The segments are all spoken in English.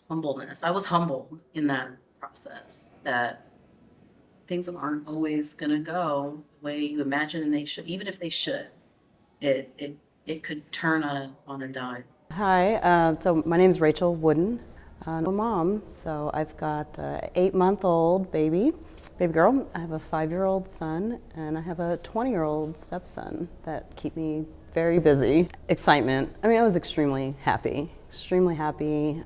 humbleness. I was humbled in that process that things aren't always going to go the way you imagine they should, even if they should. It it it could turn on a dime. Hi, so my name is Rachael Wooden. I'm a mom, so I've got an 8-month-old baby girl. I have a 5-year-old son, and I have a 20-year-old stepson that keep me very busy. Excitement. I mean, I was extremely happy. Extremely happy.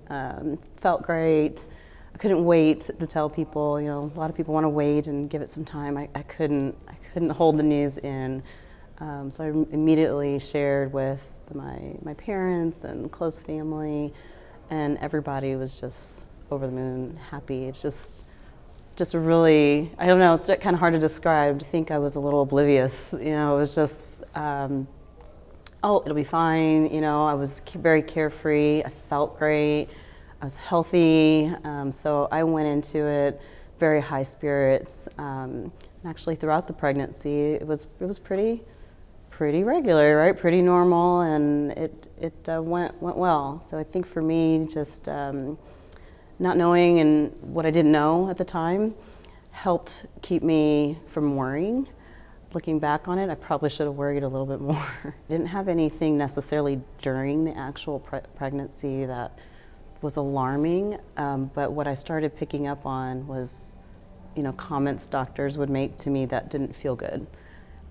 Felt great. I couldn't wait to tell people. You know, a lot of people want to wait and give it some time. I couldn't. I couldn't hold the news in. So I immediately shared with my parents and close family, and everybody was just over the moon, happy. It's just really, I don't know, it's kind of hard to describe. I think I was a little oblivious, you know, it was just, oh, it'll be fine, you know, I was very carefree, I felt great, I was healthy, so I went into it very high spirits. Actually, throughout the pregnancy, it was pretty regular, right? Pretty normal, and it went well. So I think for me, just not knowing and what I didn't know at the time helped keep me from worrying. Looking back on it, I probably should have worried a little bit more. I didn't have anything necessarily during the actual pregnancy that was alarming, but what I started picking up on was, you know, comments doctors would make to me that didn't feel good.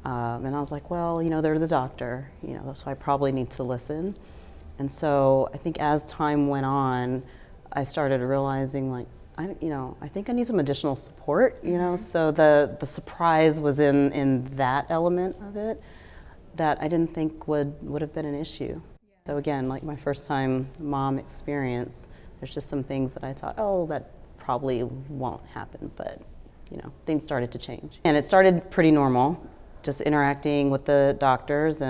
And I was like, well, you know, they're the doctor, you know, so I probably need to listen. And so I think as time went on, I started realizing, like, I think I need some additional support, you know. So the surprise was in that element of it that I didn't think would have been an issue. So again, like my first time mom experience, there's just some things that I thought, oh, that probably won't happen, but you know, things started to change. And it started pretty normal, just interacting with the doctors,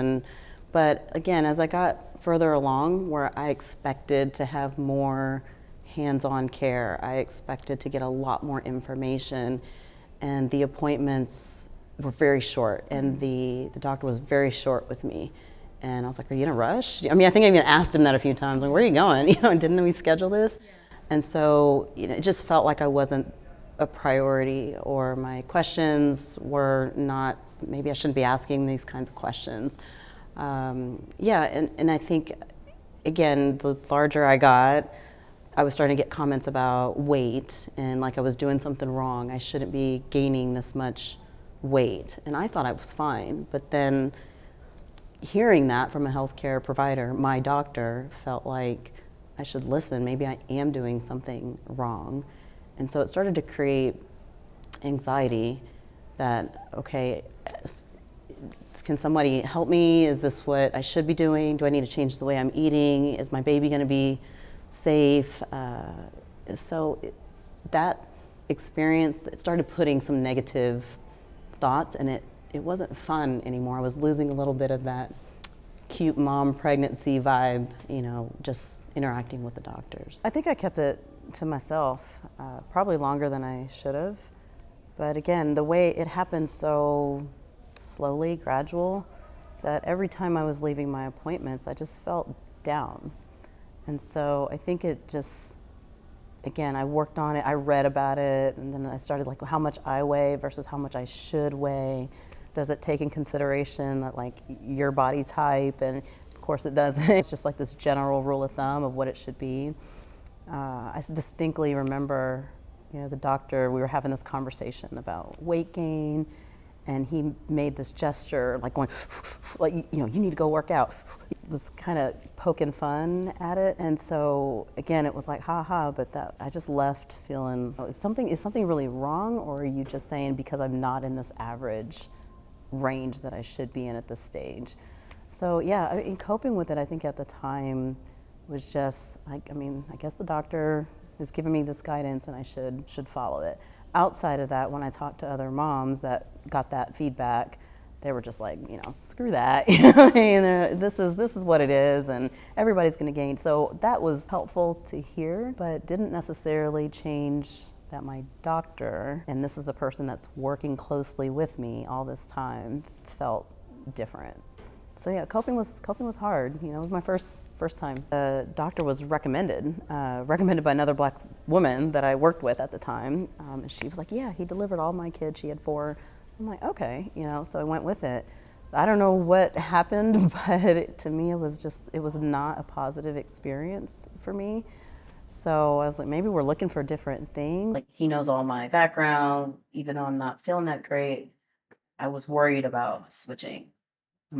but again, as I got further along, where I expected to have more hands-on care, I expected to get a lot more information, and the appointments were very short, and the doctor was very short with me. And I was like, are you in a rush? I mean, I think I even asked him that a few times, like, where are you going? You know, didn't we schedule this? Yeah. And so, you know, it just felt like I wasn't a priority, or my questions were not, maybe I shouldn't be asking these kinds of questions. Yeah, and I think, again, the larger I got, I was starting to get comments about weight, and like I was doing something wrong. I shouldn't be gaining this much weight. And I thought I was fine. But then hearing that from a healthcare provider, my doctor, felt like I should listen. Maybe I am doing something wrong. And so it started to create anxiety that, okay, can somebody help me? Is this what I should be doing? Do I need to change the way I'm eating? Is my baby going to be safe? That experience, it started putting some negative thoughts, and it wasn't fun anymore. I was losing a little bit of that cute mom pregnancy vibe, you know, just interacting with the doctors. I think I kept it to myself, probably longer than I should have. But again, the way it happened so slowly, gradual, that every time I was leaving my appointments, I just felt down. And so I think it just, again, I worked on it, I read about it, and then I started like how much I weigh versus how much I should weigh. Does it take in consideration that like your body type? And of course it doesn't. It's just like this general rule of thumb of what it should be. I distinctly remember, you know, the doctor, we were having this conversation about weight gain, and he made this gesture like going, like, you know, you need to go work out. It was kind of poking fun at it. And so again, it was like, ha ha, but that I just left feeling, oh, is something really wrong, or are you just saying because I'm not in this average range that I should be in at this stage? So yeah, in coping with it, I think at the time was just, I guess the doctor is giving me this guidance and I should follow it. Outside of that, when I talked to other moms that got that feedback, they were just like, you know, screw that. You know what I mean? This is what it is, and everybody's going to gain. So that was helpful to hear, but didn't necessarily change that my doctor, and this is the person that's working closely with me all this time, felt different. So yeah, coping was hard. You know, it was my first time. The doctor was recommended by another Black woman that I worked with at the time. And she was like, yeah, he delivered all my kids. She had 4. I'm like, okay, so I went with it. I don't know what happened, but to me, it was not a positive experience for me. So I was like, maybe we're looking for different things. Like, he knows all my background, even though I'm not feeling that great. I was worried about switching.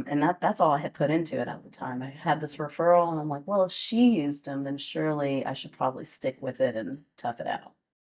And that's all I had put into it at the time. I had this referral, and I'm like, well, if she used them, then surely I should probably stick with it and tough it out.